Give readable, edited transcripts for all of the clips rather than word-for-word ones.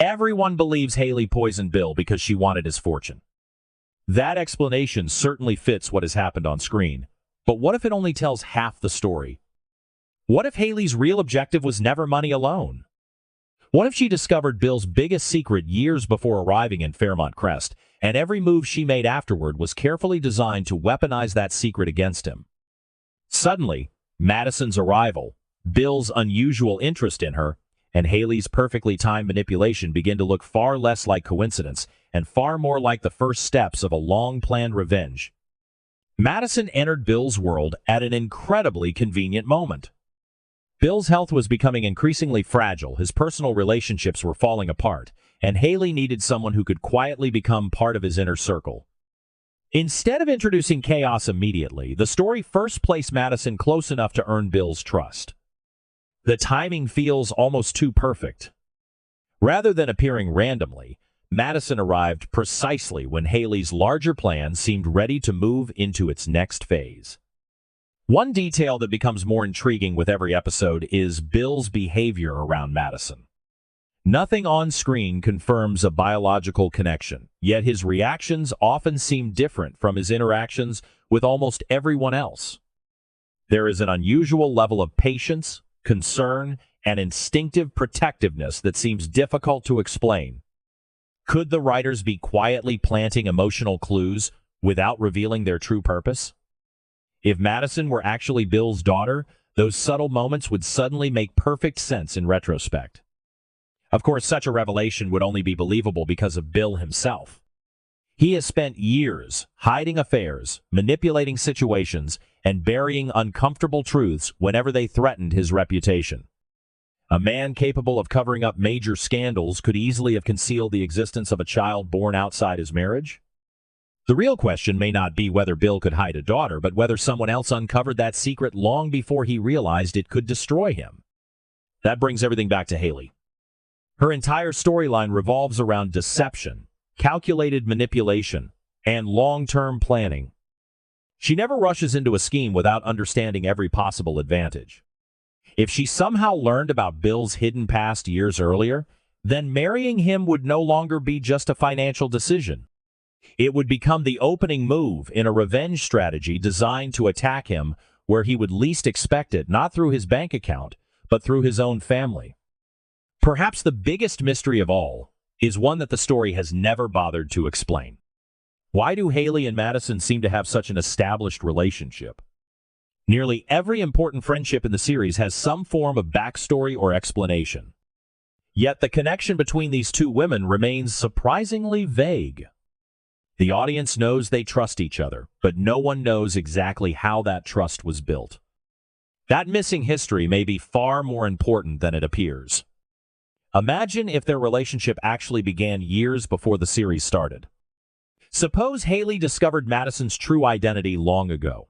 Everyone believes Haley poisoned Bill because she wanted his fortune. That explanation certainly fits what has happened on screen, but what if it only tells half the story? What if Haley's real objective was never money alone? What if she discovered Bill's biggest secret years before arriving in Fairmont Crest, and every move she made afterward was carefully designed to weaponize that secret against him? Suddenly, Madison's arrival, Bill's unusual interest in her, and Haley's perfectly timed manipulation begin to look far less like coincidence and far more like the first steps of a long-planned revenge. Madison entered Bill's world at an incredibly convenient moment. Bill's health was becoming increasingly fragile, his personal relationships were falling apart, and Haley needed someone who could quietly become part of his inner circle. Instead of introducing chaos immediately, the story first placed Madison close enough to earn Bill's trust. The timing feels almost too perfect. Rather than appearing randomly, Madison arrived precisely when Haley's larger plan seemed ready to move into its next phase. One detail that becomes more intriguing with every episode is Bill's behavior around Madison. Nothing on screen confirms a biological connection, yet his reactions often seem different from his interactions with almost everyone else. There is an unusual level of patience, concern, and instinctive protectiveness that seems difficult to explain. Could the writers be quietly planting emotional clues without revealing their true purpose? If Madison were actually Bill's daughter, those subtle moments would suddenly make perfect sense in retrospect. Of course, such a revelation would only be believable because of Bill himself. He has spent years hiding affairs, manipulating situations, and burying uncomfortable truths whenever they threatened his reputation. A man capable of covering up major scandals could easily have concealed the existence of a child born outside his marriage. The real question may not be whether Bill could hide a daughter, but whether someone else uncovered that secret long before he realized it could destroy him. That brings everything back to Haley. Her entire storyline revolves around deception, calculated manipulation, and long-term planning. She never rushes into a scheme without understanding every possible advantage. If she somehow learned about Bill's hidden past years earlier, then marrying him would no longer be just a financial decision. It would become the opening move in a revenge strategy designed to attack him where he would least expect it, not through his bank account, but through his own family. Perhaps the biggest mystery of all is one that the story has never bothered to explain. Why do Haley and Madison seem to have such an established relationship? Nearly every important friendship in the series has some form of backstory or explanation. Yet the connection between these two women remains surprisingly vague. The audience knows they trust each other, but no one knows exactly how that trust was built. That missing history may be far more important than it appears. Imagine if their relationship actually began years before the series started. Suppose Haley discovered Madison's true identity long ago.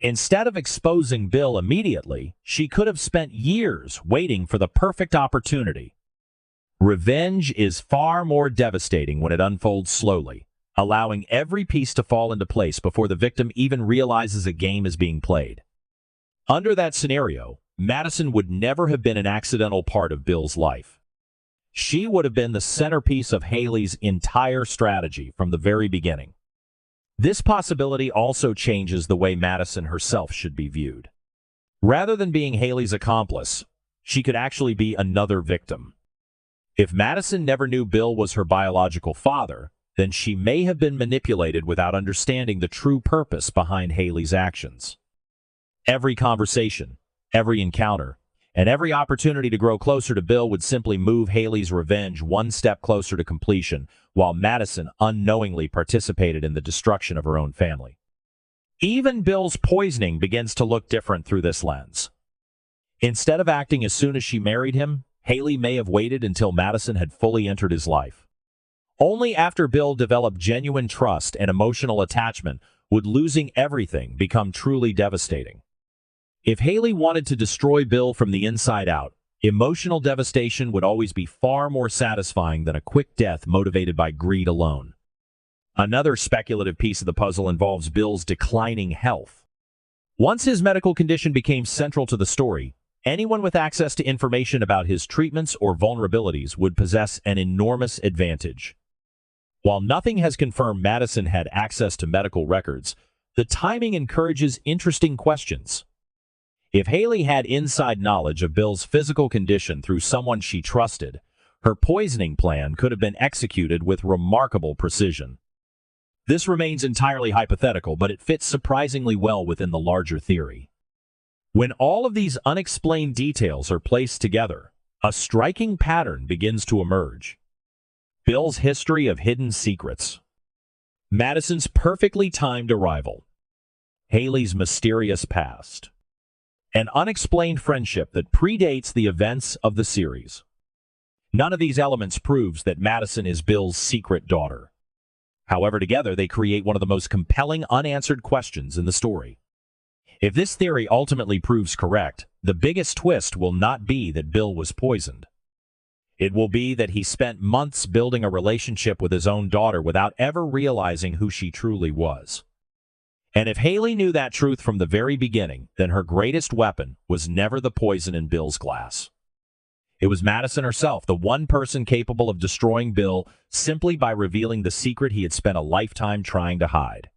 Instead of exposing Bill immediately, she could have spent years waiting for the perfect opportunity. Revenge is far more devastating when it unfolds slowly, allowing every piece to fall into place before the victim even realizes a game is being played. Under that scenario, Madison would never have been an accidental part of Bill's life. She would have been the centerpiece of Haley's entire strategy from the very beginning. This possibility also changes the way Madison herself should be viewed. Rather than being Haley's accomplice, she could actually be another victim. If Madison never knew Bill was her biological father, then she may have been manipulated without understanding the true purpose behind Haley's actions. Every conversation, every encounter, and every opportunity to grow closer to Bill would simply move Haley's revenge one step closer to completion, while Madison unknowingly participated in the destruction of her own family. Even Bill's poisoning begins to look different through this lens. Instead of acting as soon as she married him, Haley may have waited until Madison had fully entered his life. Only after Bill developed genuine trust and emotional attachment would losing everything become truly devastating. If Haley wanted to destroy Bill from the inside out, emotional devastation would always be far more satisfying than a quick death motivated by greed alone. Another speculative piece of the puzzle involves Bill's declining health. Once his medical condition became central to the story, Anyone with access to information about his treatments or vulnerabilities would possess an enormous advantage. While nothing has confirmed Madison had access to medical records, the timing encourages interesting questions. If Haley had inside knowledge of Bill's physical condition through someone she trusted, her poisoning plan could have been executed with remarkable precision. This remains entirely hypothetical, but it fits surprisingly well within the larger theory. When all of these unexplained details are placed together, a striking pattern begins to emerge. Bill's history of hidden secrets. Madison's perfectly timed arrival. Haley's mysterious past. An unexplained friendship that predates the events of the series. None of these elements proves that Madison is Bill's secret daughter. However, together they create one of the most compelling unanswered questions in the story. If this theory ultimately proves correct, the biggest twist will not be that Bill was poisoned. It will be that he spent months building a relationship with his own daughter without ever realizing who she truly was. And if Haley knew that truth from the very beginning, then her greatest weapon was never the poison in Bill's glass. It was Madison herself, the one person capable of destroying Bill simply by revealing the secret he had spent a lifetime trying to hide.